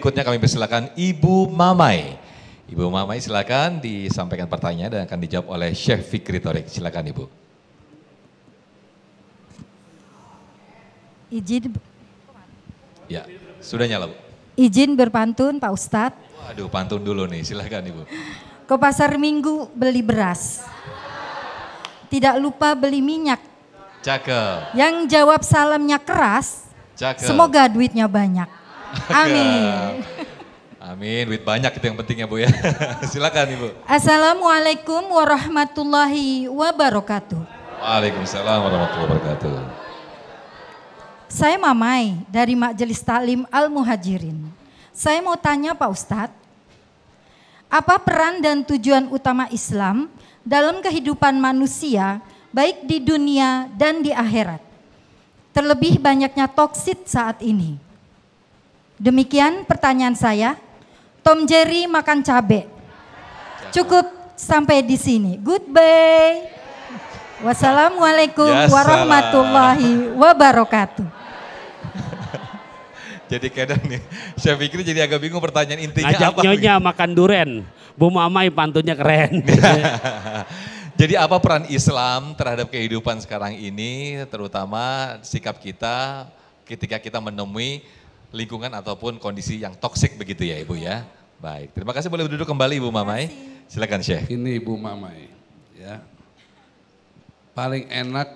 berikutnya kami persilakan Ibu Mamai. Ibu Mamai silakan disampaikan pertanyaan dan akan dijawab oleh Syekh Fikri Thorik. Silakan Ibu. Izin. Ya, sudah nyala Bu. Izin berpantun Pak Ustadz. Waduh, pantun dulu nih, silakan Ibu. Ke pasar Minggu beli beras. Tidak lupa beli minyak. Cakep. Yang jawab salamnya keras. Cakep. Semoga duitnya banyak. Amin. Amin, duit banyak itu yang penting ya Bu ya. Silakan Ibu. Assalamualaikum warahmatullahi wabarakatuh. Waalaikumsalam warahmatullahi wabarakatuh. Saya Mamai dari Majelis Taklim Al-Muhajirin. Saya mau tanya Pak Ustadz, apa peran dan tujuan utama Islam dalam kehidupan manusia baik di dunia dan di akhirat? Terlebih banyaknya toksit saat ini. Demikian pertanyaan saya. Tom Jerry makan cabai. Cukup sampai di sini. Goodbye. Wassalamualaikum warahmatullahi wabarakatuh. Jadi kadang nih, saya pikir jadi agak bingung pertanyaan intinya Ngajak apa. nyonya makan duren. Bu Mamai pantunnya keren. Jadi apa peran Islam terhadap kehidupan sekarang ini, terutama sikap kita ketika kita menemui lingkungan ataupun kondisi yang toksik begitu ya Ibu ya. Baik, terima kasih, boleh duduk kembali Ibu Mamai. Silakan Syekh. Ini Ibu Mamai, ya. Paling enak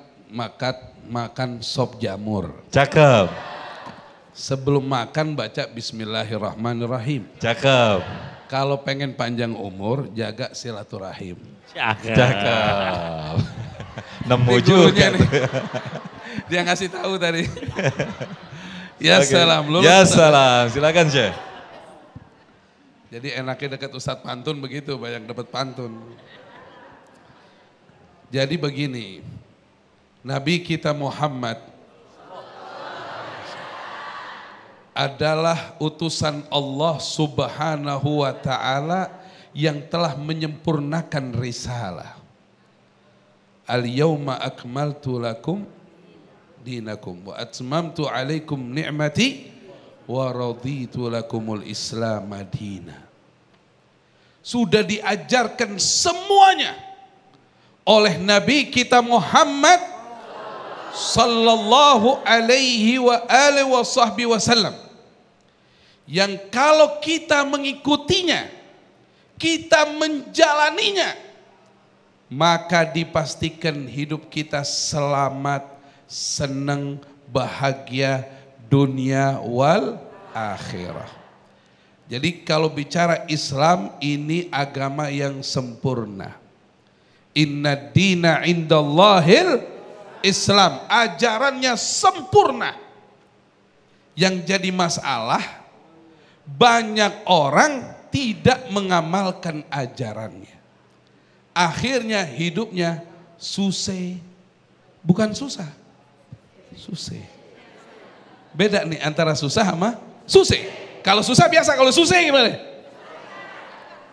makan sop jamur. Cakep. Sebelum makan baca Bismillahirrahmanirrahim. Cakep. Kalau pengen panjang umur, jaga silaturahim. Cakep. Nemu Ini juga. gurunya nih. Dia ngasih tahu tadi. Ya Oke. salam. Lulus, Ya Ustaz. salam, silakan Syekh. Jadi enaknya dekat Ustadz Pantun begitu, banyak dapat pantun. Jadi begini, Nabi kita Muhammad adalah utusan Allah Subhanahu wa Ta'ala yang telah menyempurnakan risalah. Al-yawma akmaltu lakum dinakum wa atmamtu alaikum ni'mati wa raditu lakumul Islam madina. Sudah diajarkan semuanya oleh Nabi kita Muhammad sallallahu alaihi wa alihi wasallam, yang kalau kita mengikutinya, kita menjalaninya, maka dipastikan hidup kita selamat, senang, bahagia dunia wal akhirah. Jadi kalau bicara Islam, ini agama yang sempurna. Inna dina indallahil Islam, ajarannya sempurna. Yang jadi masalah, banyak orang tidak mengamalkan ajarannya. Akhirnya hidupnya susah, bukan susah, susah. Beda nih antara susah sama susah. Kalau susah biasa, kalau susah gimana?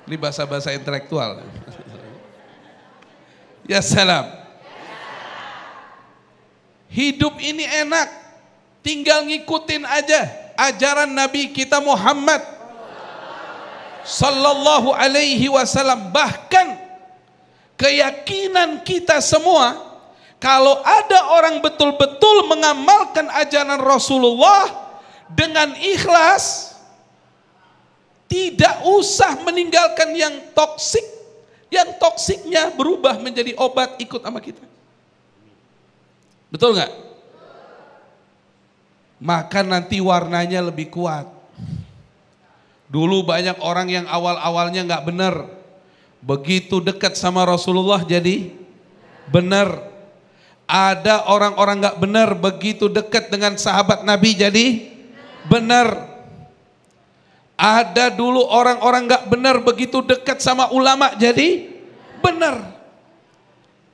Ini bahasa-bahasa intelektual. Ya salam. Hidup ini enak, tinggal ngikutin aja ajaran Nabi kita Muhammad sallallahu alaihi wasallam. Bahkan keyakinan kita semua, kalau ada orang betul-betul mengamalkan ajaran Rasulullah dengan ikhlas, tidak usah meninggalkan yang toksik, yang toksiknya berubah menjadi obat ikut sama kita. Betul nggak? Maka nanti warnanya lebih kuat. Dulu banyak orang yang awal-awalnya nggak benar, begitu dekat sama Rasulullah jadi benar. Ada orang-orang nggak benar, begitu dekat dengan sahabat Nabi jadi benar. Ada dulu orang-orang nggak benar, begitu dekat sama ulama jadi benar.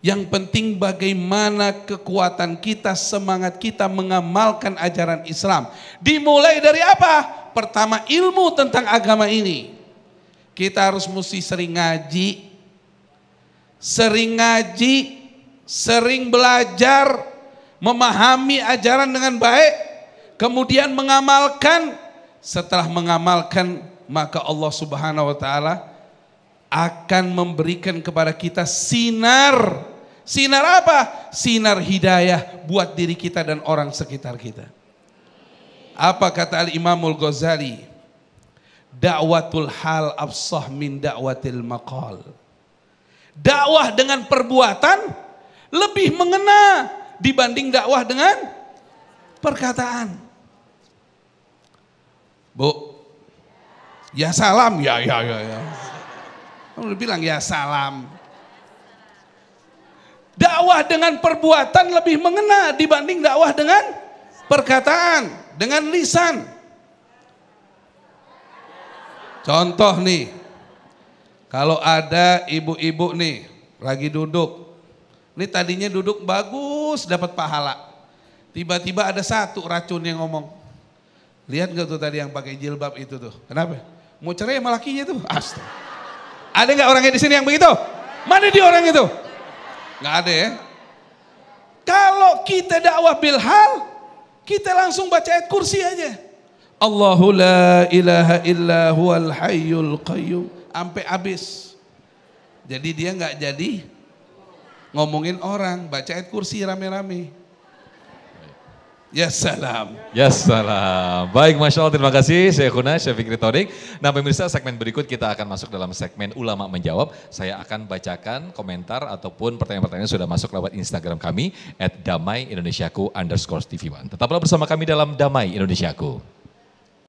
Yang penting bagaimana kekuatan kita, semangat kita mengamalkan ajaran Islam. Dimulai dari apa? Pertama, ilmu tentang agama ini. Kita harus mesti sering ngaji, sering belajar, memahami ajaran dengan baik, kemudian mengamalkan, setelah mengamalkan, maka Allah Subhanahu wa taala akan memberikan kepada kita sinar. Sinar apa? Sinar hidayah buat diri kita dan orang sekitar kita. Apa kata Al-Imamul Ghazali? Da'watul hal afsah min da'watil maqal. Dakwah dengan perbuatan lebih mengena dibanding dakwah dengan perkataan. Bu, ya salam, ya. Kamu bilang ya salam. Dakwah dengan perbuatan lebih mengena dibanding dakwah dengan perkataan, dengan lisan. Contoh nih, kalau ada ibu-ibu nih lagi duduk, ini tadinya duduk bagus dapat pahala, tiba-tiba ada satu racun yang ngomong. Lihat gak tuh tadi yang pakai jilbab itu tuh, kenapa? Mau cerai sama lakinya tuh? Astaga. Ada nggak orangnya di sini yang begitu? Mana dia orang itu? Nggak ada ya. Kalau kita dakwah bilhal, kita langsung baca ayat kursi aja. Allahu la ilaha illa huwal hayyul qayyum sampai habis. Jadi dia nggak jadi ngomongin orang, baca ayat kursi rame-rame. Ya salam. Ya salam. Baik, Masya Allah, terima kasih Syekhuna Syekh Fikri Thodik. Nah pemirsa, segmen berikut kita akan masuk dalam segmen Ulama Menjawab. Saya akan bacakan komentar ataupun pertanyaan-pertanyaan yang sudah masuk lewat Instagram kami @damaiindonesiaku_tv1. Tetaplah bersama kami dalam Damai Indonesiaku.